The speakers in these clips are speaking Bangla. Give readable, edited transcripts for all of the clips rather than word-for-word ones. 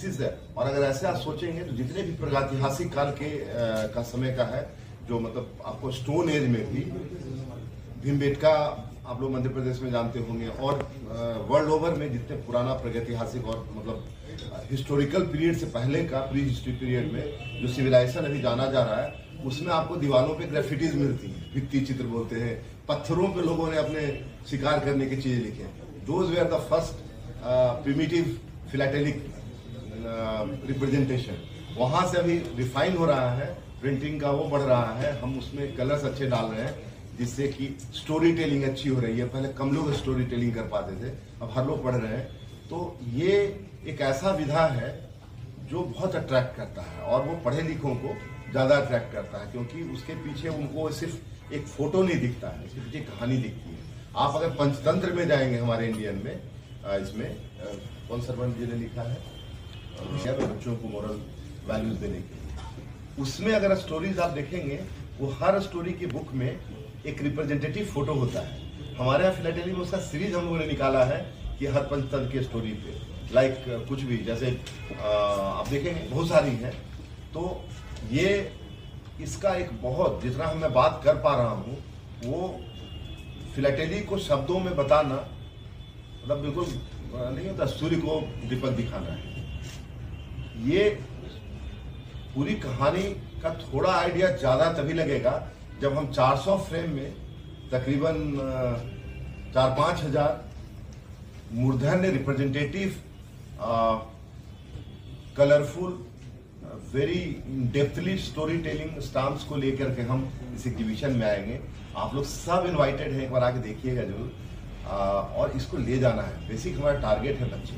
है। और अगर ऐसे आप सोचेंगे तो जितने भी प्रागैतिहासिक काल के का समय का है, जो मतलब आपको स्टोन एज में भी भीमबेटका आप लोग मध्य प्रदेश में जानते होंगे, और वर्ल्ड ओवर में जितने पुराना प्रागैतिहासिक और मतलब हिस्टोरिकल पीरियड से पहले का प्री हिस्ट्री पीरियड में जो सिविलाइजेशन अभी जाना जा रहा है, उसमें आपको दीवारों पे ग्राफिटीज मिलती हैं, भित्ति चित्र बोलते हैं, पत्थरों पे लोगों ने अपने शिकार करने की चीजें लिखी हैं। Those were the first primitive philatelic representation. वहां से अभी रिफाइन हो रहा है, प्रिंटिंग का वो बढ़ रहा है, हम उसमें कलर्स अच्छे डाल रहे हैं जिससे कि स्टोरी टेलिंग अच्छी हो रही है। पहले कम लोग स्टोरी टेलिंग कर पाते थे, अब हर लोग पढ़ रहे हैं। तो ये एक ऐसा विधा है जो बहुत अट्रैक्ट करता है, और वो पढ़े लिखों को ज्यादा अट्रैक्ट करता है, क्योंकि उसके पीछे उनको सिर्फ एक फोटो नहीं दिखता है, उसके पीछे कहानी दिखती है। आप अगर पंचतंत्र में जाएंगे हमारे इंडियन में, इसमें कौन सरवंत जी ने लिखा है बच्चों को मोरल वैल्यूज देने के लिए, उसमें अगर स्टोरीज आप देखेंगे, वो हर स्टोरी की बुक में एक रिप्रेजेंटेटिव फोटो होता है। हमारे यहाँ फिलाटेली में उसका सीरीज हम लोगों ने निकाला है कि हर पंचतंत्र के स्टोरी पे लाइक कुछ भी, जैसे आप देखेंगे बहुत सारी है। तो ये इसका एक बहुत, जितना मैं बात कर पा रहा हूँ, वो फिलाटेली को शब्दों में बताना मतलब बिल्कुल नहीं होता, सूर्य को दीपक दिखाना है। ये पूरी कहानी का थोड़ा आइडिया ज्यादा तभी लगेगा जब हम 400 फ्रेम में तकरीबन 4-5 हजार मूर्धन्य representative colourful very depthly story telling stamps को लेकर के हम इस एग्जीबिशन में आएंगे। आप लोग सब इनवाइटेड हैं, एक बार आके देखिएगा जरूर। और इसको ले जाना है। बेसिक हमारा टारगेट है बच्चे,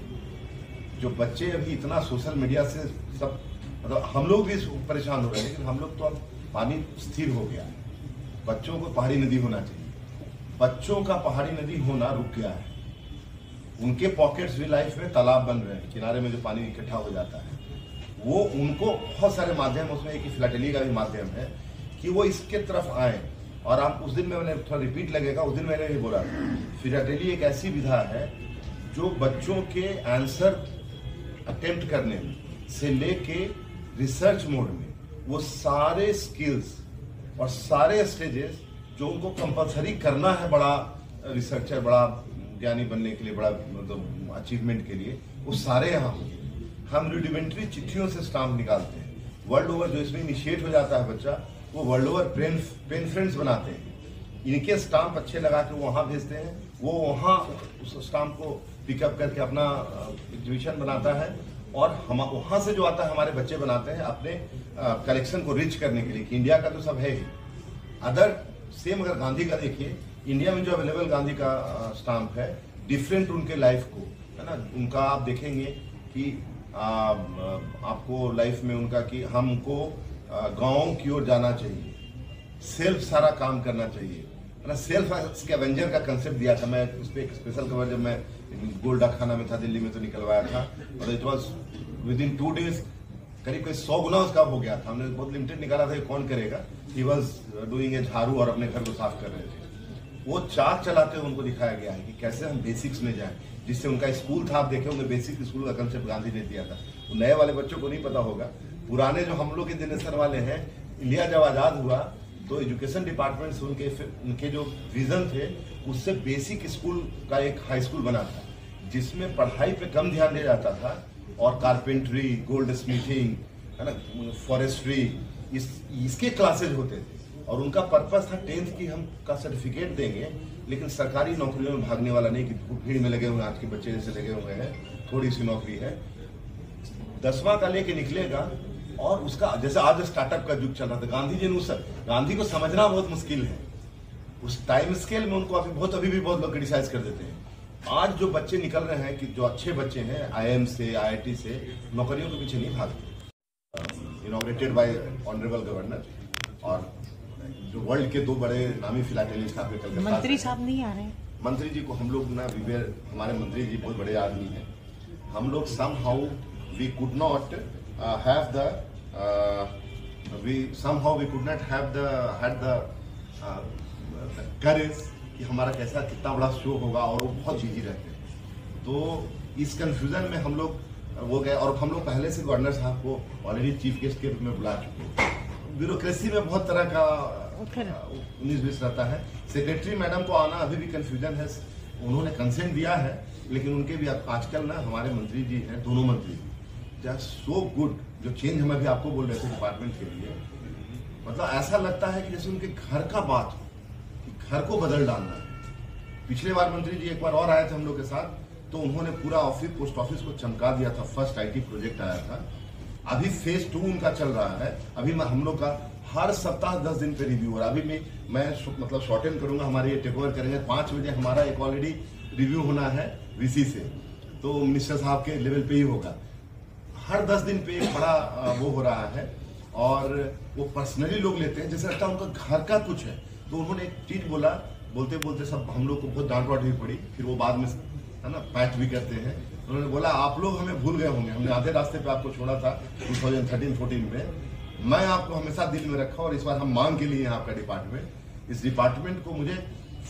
जो बच्चे अभी इतना सोशल मीडिया से सब, मतलब हम लोग भी परेशान हो रहे हैं, लेकिन हम लोग तो अब पानी स्थिर हो गया है। बच्चों को पहाड़ी नदी होना चाहिए, बच्चों का पहाड़ी नदी होना रुक गया है। उनके पॉकेट्स भी लाइफ में तालाब बन रहे हैं, किनारे में जो पानी इकट्ठा हो जाता है, वो उनको बहुत सारे माध्यम, उसमें एक फिलाटेली का भी माध्यम है कि वो इसके तरफ आए। और आप उस दिन में, मैंने थोड़ा रिपीट लगेगा, उस दिन मैंने ये बोला, फिलाटेली एक ऐसी विधा है जो बच्चों के आंसर अटेम्प्ट करने से लेके रिसर्च मोड में वो सारे स्किल्स और सारे स्टेजेस जो उनको कंपलसरी करना है बड़ा रिसर्चर, बड़ा ज्ञानी बनने के लिए, बड़ा मतलब अचीवमेंट के लिए, वो सारे यहाँ होंगे। हम रूडिमेंट्री चिट्ठियों से स्टाम्प निकालते हैं वर्ल्ड ओवर, जो इसमें इनिशिएट हो जाता है बच्चा, वो वर्ल्ड ओवर पेन फ्रेंड्स बनाते हैं। इनके स्टाम्प अच्छे लगा के वहां भेजते हैं, वो वहां उस स्टाम्प को पिकअप करके अपना एग्जीबिशन बनाता है, और हम वहां से जो आता है हमारे बच्चे बनाते हैं अपने कलेक्शन को रिच करने के लिए, कि इंडिया का तो सब है ही। अदर सेम अगर गांधी का देखिए, इंडिया में जो अवेलेबल गांधी का स्टाम्प है, डिफरेंट उनके लाइफ को है ना, उनका आप देखेंगे कि आपको लाइफ में उनका कि हमको गाँव की ओर जाना चाहिए, सेल्फ सारा काम करना चाहिए, है ना। सेल्फ स्कैवेंजर का कंसेप्ट दिया था, मैं उस पर एक स्पेशल कवर जब मैं गोल्डा खाना में था दिल्ली में तो निकलवाया था, और it was with in 2 days करीब 100 गुना उसका हो गया था। हमने बहुत लिमिटेड निकाला था, कौन करेगा। ही वॉज डूइंग ए झाड़ू और अपने घर को साफ कर रहे थे। वो चाक चलाते हुए उनको दिखाया गया है कि कैसे हम बेसिक्स में जाएं, जिससे उनका स्कूल था, आप देखे होंगे बेसिक स्कूल का कंसेप्ट गांधी ने दिया था। वो नए वाले बच्चों को नहीं पता होगा, पुराने जो हम लोग के जनरेशन वाले हैं, इंडिया जब आजाद हुआ तो एजुकेशन डिपार्टमेंट से उनके जो विजन थे, उससे बेसिक स्कूल का एक हाई स्कूल बना था, जिसमें पढ़ाई पे कम ध्यान दिया जाता था, और कारपेंट्री, गोल्ड स्मिथिंग, है ना, फॉरेस्ट्री, इसके क्लासेज होते थे। और उनका पर्पस था 10th की हम का सर्टिफिकेट देंगे, लेकिन सरकारी नौकरियों में भागने वाला नहीं कि भीड़ में लगे हुए आज के बच्चे जैसे लगे हुए हैं, थोड़ी सी नौकरी है। 10वां का लेके निकलेगा, और उसका जैसे आज स्टार्टअप का युग चल रहा था, गांधी को समझना बहुत मुश्किल है। उस टाइम स्केल में उनको अभी भी बहुत लोग क्रिटिसाइज कर देते हैं। आज जो बच्चे निकल रहे हैं, कि जो अच्छे बच्चे हैं IIM से, IIT से, नौकरियों के पीछे नहीं भागते। इनॉग्रेटेड बाय ऑनरेबल गवर्नर, और जो वर्ल्ड के 2 बड़े नामी फिलाटेलिस्ट आपके कलकत्ता, मंत्री साहब नहीं आ रहे हैं। मंत्री जी को हम लोग ना, हमारे मंत्री जी बहुत बड़े आदमी हैं, हम लोग somehow we could not have the courage कि हमारा कैसा कितना बड़ा शो होगा, और वो बहुत बिजी रहते हैं। तो इस कंफ्यूजन में हम लोग वो गए और हम लोग पहले से गवर्नर साहब को ऑलरेडी चीफ गेस्ट के रूप में बुला चुके हैं। ब्यूरोक्रेसी में बहुत तरह का 19-20 रहता है। सेक्रेटरी मैडम को आना अभी भी कंफ्यूजन है, उन्होंने कंसेंट दिया है लेकिन उनके भी आजकल ना हमारे मंत्री जी हैं, दोनों मंत्री जस्ट सो गुड, जो चेंज हम अभी आपको बोल रहे थे डिपार्टमेंट के लिए, मतलब ऐसा लगता है कि जैसे उनके घर का बात हो कि घर को बदल डालना है। पिछले बार मंत्री जी एक बार और आए थे हम लोग के साथ, तो उन्होंने पूरा ऑफिस पोस्ट ऑफिस को चमका दिया था। फर्स्ट IT प्रोजेक्ट आया था, अभी फेज 2 उनका चल रहा है। अभी हम लोग का हर सप्ताह 10 दिन पे रिव्यू हो रहा है। अभी मैं मतलब शॉर्ट एंड करूंगा, हमारे ये टेक ओवर करेंगे 5 बजे हमारा एक ऑलरेडी रिव्यू होना है VC से, तो मिनिस्टर साहब के लेवल पे ही होगा। हर 10 दिन पे एक बड़ा वो हो रहा है और वो पर्सनली लोग लेते हैं, जैसे लगता है उनका घर का कुछ है। तो उन्होंने एक चीज बोला, बोलते बोलते सब हम लोग को बहुत डांट वाट भी पड़ी, फिर वो बाद में है ना पैच भी करते हैं। उन्होंने बोला आप लोग हमें भूल गए होंगे, हमने आधे रास्ते पे आपको छोड़ा था 2013-14 में, मैं आपको हमेशा दिल में रखा और इस बार हम मांग के लिए हैं आपका डिपार्टमेंट। इस डिपार्टमेंट को मुझे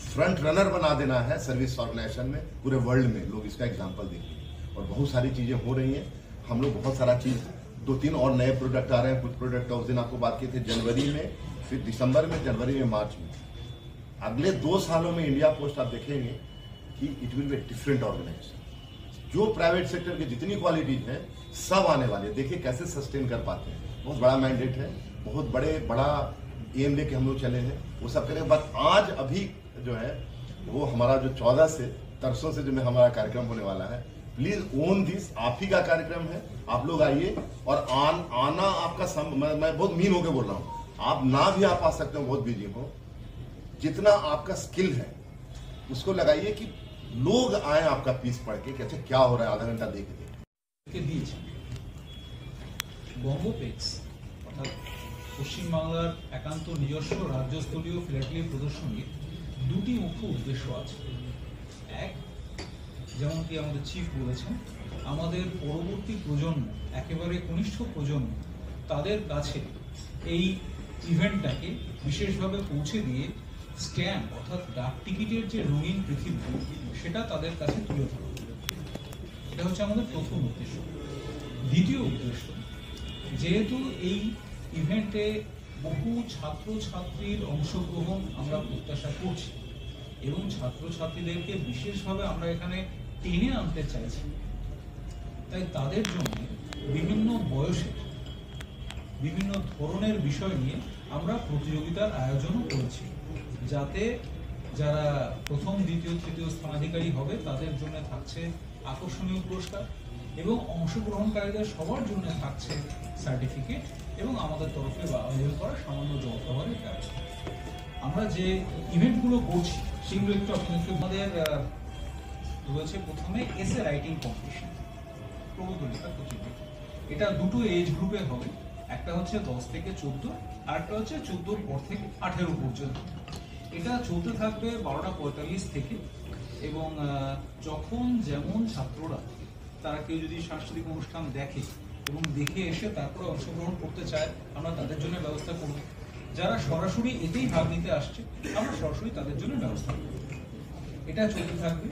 फ्रंट रनर बना देना है सर्विस ऑर्गेनाइजेशन में, पूरे वर्ल्ड में लोग इसका एग्जाम्पल देखेंगे। और बहुत सारी चीजें हो रही हैं, हम लोग बहुत सारा चीज 2-3 और नए प्रोडक्ट आ रहे हैं। कुछ प्रोडक्ट उस दिन आपको बात किए थे जनवरी में, फिर दिसंबर में, जनवरी में, मार्च में। अगले 2 सालों में इंडिया पोस्ट आप देखेंगे कि it will be different organisation. जो प्राइवेट सेक्टर की जितनी क्वालिटीज है सब आने वाली है। देखिए कैसे सस्टेन कर पाते हैं। बहुत बड़ा मैंडेट है, बहुत बड़ा एम लेके हम लोग चले हैं, वो सब करेंगे। बट आज अभी जो है वो हमारा जो 14 से तरसों से जो में हमारा कार्यक्रम होने वाला है, प्लीज ओन दिस। आप ही का कार्यक्रम है, आप लोग आइए और आना आपका मैं बहुत मीन होकर बोल रहा हूँ, आप ना भी आप आ सकते हो, बहुत बिजी हो। जितना आपका स्किल है उसको लगाइए कि लोग आए आपका पीस पढ़ के कि अच्छा क्या हो रहा है, आधा घंटा देख के बीच বঙ্গপেক্স অর্থাৎ পশ্চিমবাংলার একান্ত নিজস্ব রাজ্যস্তরীয় ফিলাটেলি প্রদর্শনীর দুটি মুখ্য উদ্দেশ্য আছে। এক, যেমনটি আমাদের চিফ বলেছেন, আমাদের পরবর্তী প্রজন্ম, একেবারে কনিষ্ঠ প্রজন্ম, তাদের কাছে এই ইভেন্টটাকে বিশেষভাবে পৌঁছে দিয়ে স্ট্যাম্প অর্থাৎ ডাক টিকিটের যে রঙিন পৃথিবী সেটা তাদের কাছে তুলে ধরা। এটা হচ্ছে আমাদের প্রথম উদ্দেশ্য। দ্বিতীয় উদ্দেশ্য, যেহেতু এই ইভেন্টে বহু ছাত্রছাত্রীর অংশগ্রহণ আমরা প্রত্যাশা করছি এবং ছাত্রছাত্রীদেরকে বিশেষভাবে আমরা এখানে টেনে আনতে চাইছি, তাই তাদের জন্য বিভিন্ন বয়সের বিভিন্ন ধরনের বিষয় নিয়ে আমরা প্রতিযোগিতার আয়োজনও করেছি, যাতে যারা প্রথম, দ্বিতীয়, তৃতীয় স্থানাধিকারী হবে তাদের জন্য থাকছে আকর্ষণীয় পুরস্কার এবং অংশগ্রহণকারীদের সবার জন্য থাকছে সার্টিফিকেট এবং আমাদের তরফে আয়োজন করা সামান্য জলখাবারের ব্যবস্থা। আমরা যে ইভেন্টগুলো করছি সেগুলো একটু আপনাদেরকে, আমাদের রয়েছে প্রথমে এসে রাইটিং কম্পিটিশন, প্রবন্ধলিকা প্রতিযোগিতা। এটা দুটো এজ গ্রুপে হবে, একটা হচ্ছে 10 থেকে 14 আর একটা হচ্ছে 14 পর থেকে 18 পর্যন্ত। এটা চলতে থাকবে 12:45 থেকে এবং যখন যেমন ছাত্ররা, তারা কেউ যদি সাংস্কৃতিক অনুষ্ঠান দেখে এবং দেখে এসে তারপরে অংশগ্রহণ করতে চায়, আমরা তাদের জন্য ব্যবস্থা করব। যারা সরাসরি এতেই ভাগ নিতে আসছে আমরা সরাসরি তাদের জন্য ব্যবস্থা করব। এটা চলতে থাকবে।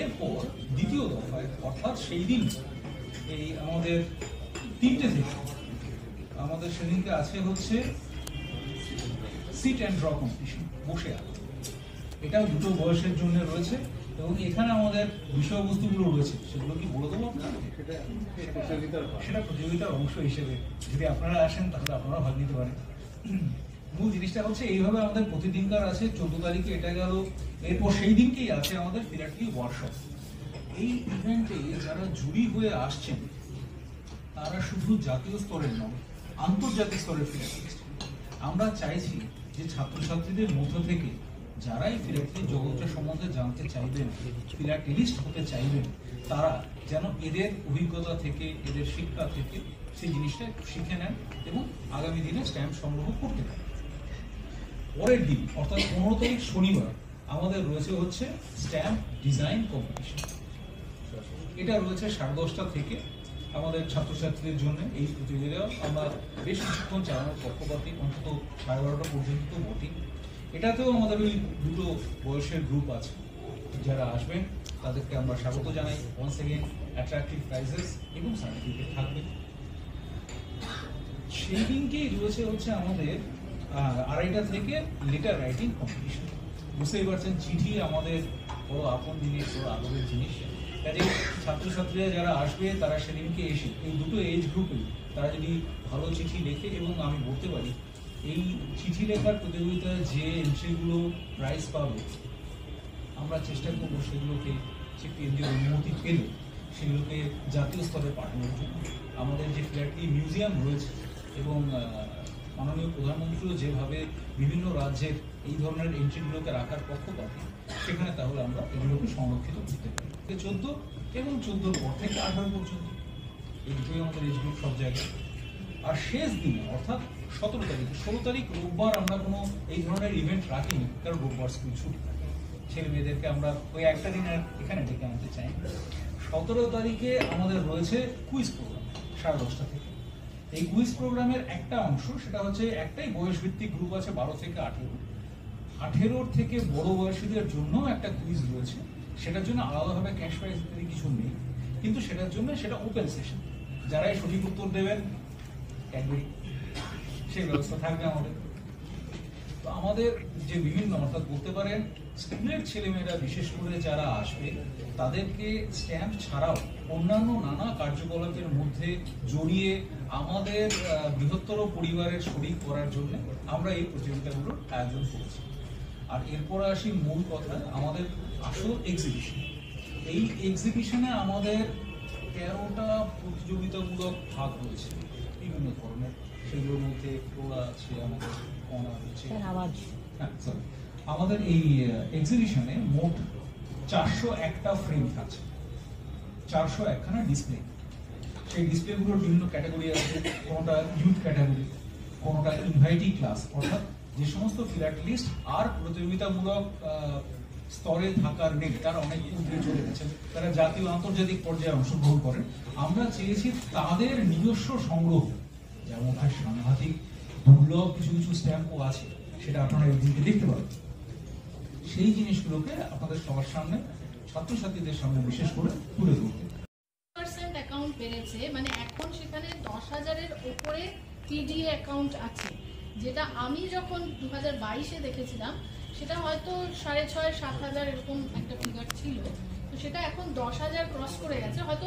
এরপর দ্বিতীয় দফায় অর্থাৎ সেই দিন এই আমাদের 3টে থেকে আমাদের সেদিনকে আছে হচ্ছে সিট অ্যান্ড ড্র কম্পিটিশন, বসে আছে। এটাও দুটো বয়সের জন্য রয়েছে এবং এখানে আমাদের বিষয়বস্তুগুলো রয়েছে, সেগুলো কি বলে দেবো আপনারা? সেটা প্রতিযোগিতার অংশ হিসেবে যদি আপনারা আসেন তাহলে আপনারা ভাগ নিতে পারেন। মূল জিনিসটা হচ্ছে এইভাবে আমাদের প্রতিদিনকার আছে। 14 তারিখে এটা গেল, এরপর সেই দিনকেই আছে আমাদের ফিলাটেলি ওয়ার্কশপ। এই ইভেন্টে যারা জুরি হয়ে আসছেন তারা শুধু জাতীয় স্তরের নয়, আন্তর্জাতিক স্তরের ফিলাটেলিস্ট। আমরা চাইছি যে ছাত্রছাত্রীদের মধ্য থেকে যারাই ফিলাটেলি জগৎটা সম্বন্ধে জানতে চাইবেন, ফিলাটেলিস্ট হতে চাইবেন, তারা যেন এদের অভিজ্ঞতা থেকে, এদের শিক্ষা থেকে সেই জিনিসটা শিখে নেন এবং আগামী দিনে স্ট্যাম্প সংগ্রহ করতে পারেন। পরের দিন অর্থাৎ 15 তারিখ শনিবার আমাদের রয়েছে হচ্ছে স্ট্যাম্প ডিজাইন কম্পিটিশন। এটা রয়েছে 10:30 থেকে আমাদের ছাত্রছাত্রীদের জন্য এই প্রতিযোগিতা আমরা বেশ কিছুক্ষণ চালানোর পক্ষপাতী, অন্তত 12:30 পর্যন্ত বটি। এটাতেও আমাদের ওই দুটো বয়সের গ্রুপ আছে, যারা আসবেন তাদেরকে আমরা স্বাগত জানাই ওয়ান্স এগেন অ্যাট্রাকটিভ প্রাইজেস এবং সার্টিফিকেট থাকবে। সেই দিনকেই রয়েছে হচ্ছে আমাদের 2:30টা থেকে লেটার রাইটিং কম্পিটিশন। বুঝতেই পারছেন, চিঠি আমাদের বড় আপন জিনিস, বড় আগ্রহের জিনিস। কাজে ছাত্রছাত্রীরা যারা আসবে তারা সেদিনকে এসে এই দুটো এজ গ্রুপে তারা যদি ভালো চিঠি লেখে, এবং আমি বলতে পারি এই চিঠি লেখার প্রতিযোগিতায় যে এন্ট্রিগুলো প্রাইজ পাবে, আমরা চেষ্টা করবো সেগুলোকে কেন্দ্রীয় অনুমতি পেলে সেগুলোকে জাতীয় স্তরে পাঠানোর জন্য। আমাদের যে ফ্ল্যাটলি মিউজিয়াম রয়েছে এবং মাননীয় প্রধানমন্ত্রীও যেভাবে বিভিন্ন রাজ্যের এই ধরনের এন্ট্রিগুলোকে রাখার পক্ষপাতী, সেখানে তাহলে আমরা এগুলোকে সংরক্ষিত করতে পারি। 14 এবং 14 পর থেকে 18 পর্যন্ত এই দুটোই আমাদের এজ গ্রুপ সব জায়গায়। আর শেষ দিনে অর্থাৎ 17 তারিখ, 16 তারিখ রোববার আমরা কোনো এই ধরনের ইভেন্ট রাখিনি, কারণ রোববার স্কুল ছুটি থাকে। ছেলে মেয়েদেরকে আমরা ওই একটা দিন এখানে ডেকে আনতে চাই। 17 তারিখে আমাদের রয়েছে কুইজ প্রোগ্রাম 10:30 থেকে। এই কুইজ প্রোগ্রামের একটা অংশ, সেটা হচ্ছে একটাই বয়সভিত্তিক গ্রুপ আছে 12 থেকে 18। 18 থেকে বড় বয়সীদের জন্য একটা কুইজ রয়েছে, সেটার জন্য আলাদাভাবে ক্যাশ প্রাইজ ইত্যাদি কিছু নেই, কিন্তু সেটার জন্য সেটা ওপেন সেশন। যারাই সঠিক উত্তর দেবেন ক্যাডবেরি, সেই ব্যবস্থা থাকবে আমাদের। তো আমাদের যে বিভিন্ন, অর্থাৎ বলতে পারেন স্কুলের ছেলেমেয়েরা বিশেষ করে যারা আসবে, তাদেরকে স্ট্যাম্প ছাড়াও অন্যান্য নানা কার্যকলাপের মধ্যে জড়িয়ে আমাদের বৃহত্তর পরিবারের শরিক করার জন্য আমরা এই প্রতিযোগিতাগুলোর আয়োজন করেছি। আর এরপর আসি মূল কথা, আমাদের আসল এক্সিবিশন। এই এক্সিবিশনে আমাদের 13টা প্রতিযোগিতামূলক ভাগ রয়েছে বিভিন্ন ধরনের। সেগুলোর মধ্যে ফ্লোরা আছে, আমাদের কর্নার আছে। আমাদের এই এক্সিবিশনে মোট 401টা ফ্রেম থাকছে, 401খানা ডিসপ্লে। সেই ডিসপ্লেগুলোর বিভিন্ন ক্যাটাগরি আছে, কোনোটা ইউথ ক্যাটাগরি, কোনোটা ইনভাইটি ক্লাস, অর্থাৎ যে সমস্ত ফিলাটেলিস্ট আর প্রতিযোগিতামূলক স্তরে থাকার নেই, তারা অনেক উঠে চলে গেছেন, তারা জাতীয় আন্তর্জাতিক পর্যায়ে অংশগ্রহণ করেন। আমরা চেয়েছি তাদের নিজস্ব সংগ্রহ, যেমন সাংঘাতিক দুর্লভ কিছু কিছু স্ট্যাম্পও আছে, সেটা আপনারা একদিনকে দেখতে পাবেন। সেই জিনিসগুলোকে আপনাদের সবার সামনে, ছাত্রছাত্রীদের সামনে বিশেষ করে তুলে ধরতে। অ্যাকাউন্ট বেড়েছে, মানে এখন সেখানে 10,000-এর উপরে টিডিএ অ্যাকাউন্ট আছে, যেটা আমি যখন 2022-এ দেখেছিলাম সেটা হয়তো 6,500-7,000 এরকম একটা ফিগার ছিল। তো সেটা এখন 10,000 ক্রস করে গেছে, হয়তো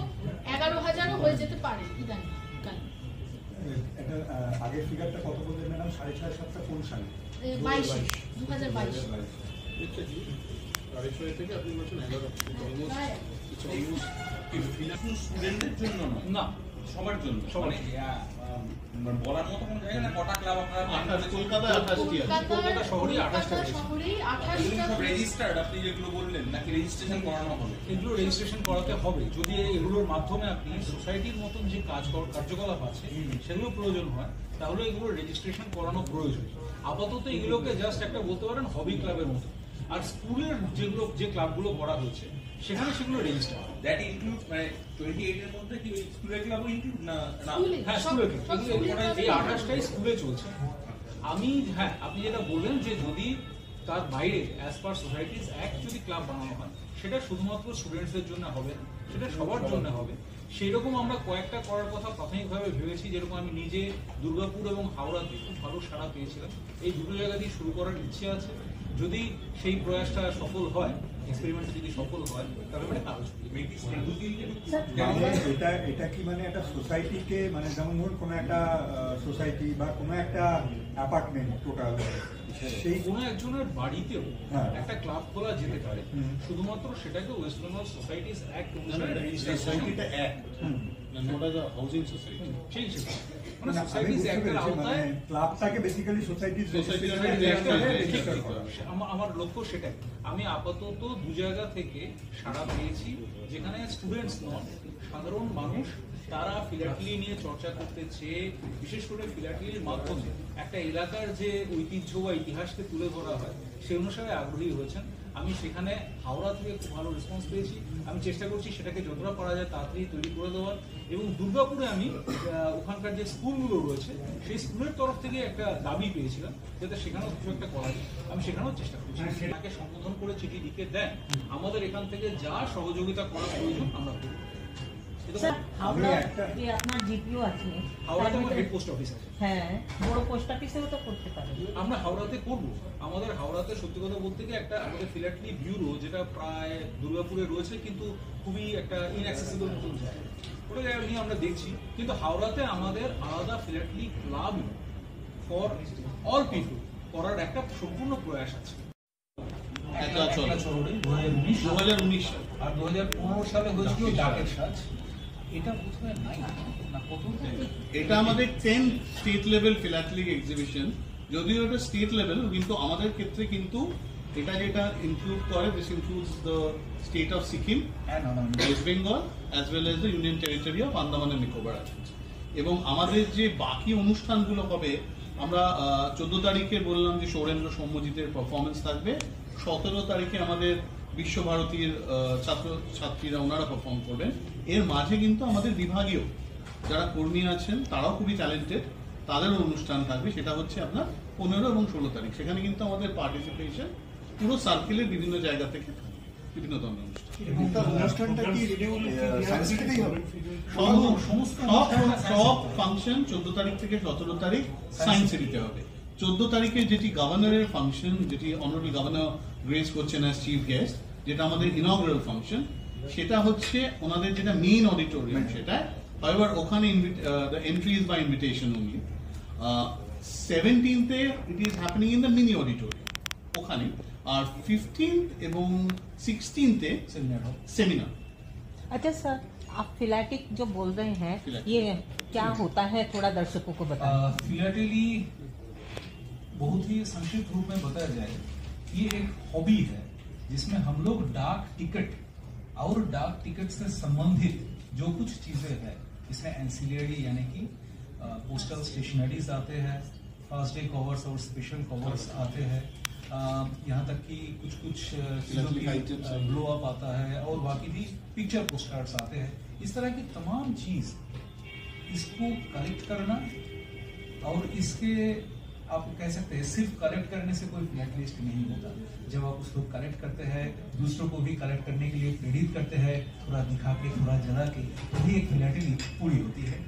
11,000ও হয়ে যেতে পারে ইদানিং। আগের ফিগারটা কত বললেন ম্যাডাম? 6,500-7টা কোন সালে? 2022 থেকে আপনি বলছেন 11 স্টুডেন্টদের জন্য না, সবার জন্য। মানে বলার মতো কোনো জায়গা না, কটা ক্লাব আপনারা? কলকাতায় 28টি আছে, কলকাতা শহরেই 28টা সব রেজিস্টার্ড। আপনি যেগুলো বললেন নাকি রেজিস্ট্রেশন করানো হবে? এগুলো রেজিস্ট্রেশন করাতে হবে। যদি এগুলোর মাধ্যমে আপনি সোসাইটির মতন যে কার্যকলাপ আছে সেগুলো প্রয়োজন হয়, তাহলে এগুলো রেজিস্ট্রেশন করানো প্রয়োজন। আপাতত এগুলোকে জাস্ট একটা বলতে পারেন হবি ক্লাবের মতো। আর স্কুলের যে ক্লাবগুলো করা হয়েছে সেখানে সেগুলো রেজিস্টার। দ্যাট ইনক্লুড মানে 28 এর মধ্যে কি স্কুলের ক্লাবও ইনক্লুড না? হ্যাঁ, স্কুলের ক্লাব। এই 28টাই স্কুলে চলছে। আপনি যেটা বললেন যে যদি তার বাইরে অ্যাজ পার সোসাইটিস অ্যাক্ট যদি ক্লাব বানানো হয়, সেটা শুধুমাত্র স্টুডেন্টসদের জন্য হবে না, সেটা সবার জন্য হবে। সেই রকম আমরা কয়েকটা করার কথা প্রাথমিকভাবে ভেবেছি। যেরকম আমি নিজে দুর্গাপুর এবং হাওড়াতে খুব ভালো সাড়া পেয়েছিলাম। এই দুটো জায়গা দিয়ে শুরু করার ইচ্ছে আছে। যদি সেই প্রয়াসটা সফল হয়, এক্সপেরিমেন্টটা যদি সফল হয়, তাহলে মানে কাজ এটা কি মানে একটা সোসাইটিকে, মানে যেমন ধরুন কোনো একটা সোসাইটি বা কোনো একটা অ্যাপার্টমেন্ট টোটাল, সেই কোনো একজনের বাড়িতেও একটা ক্লাব খোলা যেতে পারে, শুধুমাত্র সেটাকে ওয়েস্ট বেঙ্গল সোসাইটিস অ্যাক্ট অনুসারে সোসাইটিটা এক, not as a housing society. সেই মানে সোসাইটিস অ্যাক্টের আওতায় ক্লাবটাকে বেসিক্যালি আমার লক্ষ্য সেটাই। আমি আপাতত দু জায়গা থেকে সাড়া পেয়েছি, যেখানে স্টুডেন্টস নন, সাধারণ মানুষ, তারা ফিলাটেলি নিয়ে চর্চা করতে চেয়ে, বিশেষ করে ফিলাটেলির মাধ্যমে একটা এলাকার যে ঐতিহ্য বা ইতিহাসকে তুলে ধরা হয় সেই অনুসারে আগ্রহী হয়েছেন। আমি সেখানে হাওড়া থেকে খুব ভালো রেসপন্স পেয়েছি। আমি চেষ্টা করছি সেটাকে যতটা পারা যায় তাড়াতাড়ি তৈরি করে দেওয়ার। এবং দুর্গাপুরে আমি ওখানকার যে স্কুলগুলো রয়েছে সেই স্কুলের তরফ থেকে একটা দাবি পেয়েছিলাম যাতে সেখানেও কিছু একটা করা যায়। আমি সেখানেও চেষ্টা করছি। সেটাকে সম্বোধন করে চিঠি লিখে দেন, আমাদের এখান থেকে যা সহযোগিতা করা প্রয়োজন আমরা করব। স্যার আমি হাওড়া একটা যে আপনার জিপিও আছে হাওড়াতে আমার হেড পোস্ট অফিস আছে, হ্যাঁ বড় পোস্ট অফিসেও তো করতে পারেন। আমরা হাওড়াতে করব। আমাদের হাওড়াতে সত্যি কথা বলতে গিয়ে একটা আমাদের ফিল্যাটলি ব্যুরো যেটা প্রায় দুর্গাপুরে রয়েছে, কিন্তু খুবই একটা ইনঅ্যাক্সেসিবল মতন জায়গা, ওটা জায়গা নিয়ে আমরা দেখছি। কিন্তু হাওড়াতে আমাদের আলাদা ফিল্যাটলি ক্লাব ফর অল পিপল করার একটা সম্পূর্ণ প্রয়াস আছে। একলা শহরে 2019 সাল আর 2015 সালে হয়েছিল ডাকের সাজ। এটা বোধহয় নাই না কত, এটা আমাদের 10 স্টেট লেভেল ফিলাটেলিক এক্সিবিশন। যদিও এটা স্টেট লেভেল, কিন্তু আমাদের ক্ষেত্রে কিন্তু এটা যেটা ইনক্লুড করে, this includes the state of Sikkim, West Bengal as well as the union territory of Andaman and Nicobar islands. এবং আমাদের যে বাকি অনুষ্ঠানগুলো হবে, আমরা 14 তারিখে বললাম যে সৌরেন্দ্র সৌম্যজিতের পারফরমেন্স থাকবে, 17 তারিখে আমাদের বিশ্বভারতীর ছাত্রীরা ওনারা পারফর্ম করবেন। এর মাঝে কিন্তু আমাদের বিভাগীয় যারা কর্মী আছেন তারাও খুবই ট্যালেন্টেড, তাদেরও অনুষ্ঠান থাকবে। সেটা হচ্ছে আপনার 15 এবং 16 তারিখ। সেখানে কিন্তু আমাদের পার্টিসিপেশন পুরো সার্কেলের বিভিন্ন জায়গা থেকে থাকবে, বিভিন্ন ধরনের অনুষ্ঠানটা কি সাংস্কৃতিক হবে? সব ফাংশন 14 তারিখ থেকে 17 তারিখ সায়েন্স সিটিতে হবে। 14 তারিখে যেটি গভর্নরের ফাংশন, যেটি অনারেবল গভর্নর গ্রেস করছেন অ্যাজ চিফ গেস্ট, যেটা আমাদের ইনঅগ্রাল ফাংশন, সেটা হচ্ছে ওনাদের যেটা মেইন অডিটোরিয়াম সেটা। However, ওখানে the entry is by invitation only. 17th it is happening in the mini auditorium ওখানে, আর 15th এবং 16th सेमिनार। अच्छा सर, आप फिलैटिक जो बोल रहे हैं फिलैटिक। ये क्या होता है, थोड़ा दर्शकों को बताएं। फिलैटली बहुत ही संक्षिप्त रूप में बताया जाए, ये एक हॉबी है जिसमें हम लोग डाक टिकट और डाक टिकट से संबंधित जो कुछ चीजें हैं, इसमें एंसिलरी यानी कि पोस्टल स्टेशनरीज आते हैं, फर्स्ट डे कवर्स और स्पेशल कवर्स आते हैं, यहाँ तक कि कुछ चीजों की ग्लो अप आता है, और बाकी भी पिक्चर पोस्ट कार्ड्स आते हैं। इस तरह की तमाम चीज इसको कलेक्ट करना, और इसके आप कह सकते हैं सिर्फ कलेक्ट करने से कोई फ्लैट लिस्ट नहीं होता। जब आप उसको कलेक्ट करते हैं, दूसरों को भी कलेक्ट करने के लिए प्रेरित करते हैं, थोड़ा दिखा के थोड़ा जला के, ये एक फ्लैट पूरी होती है।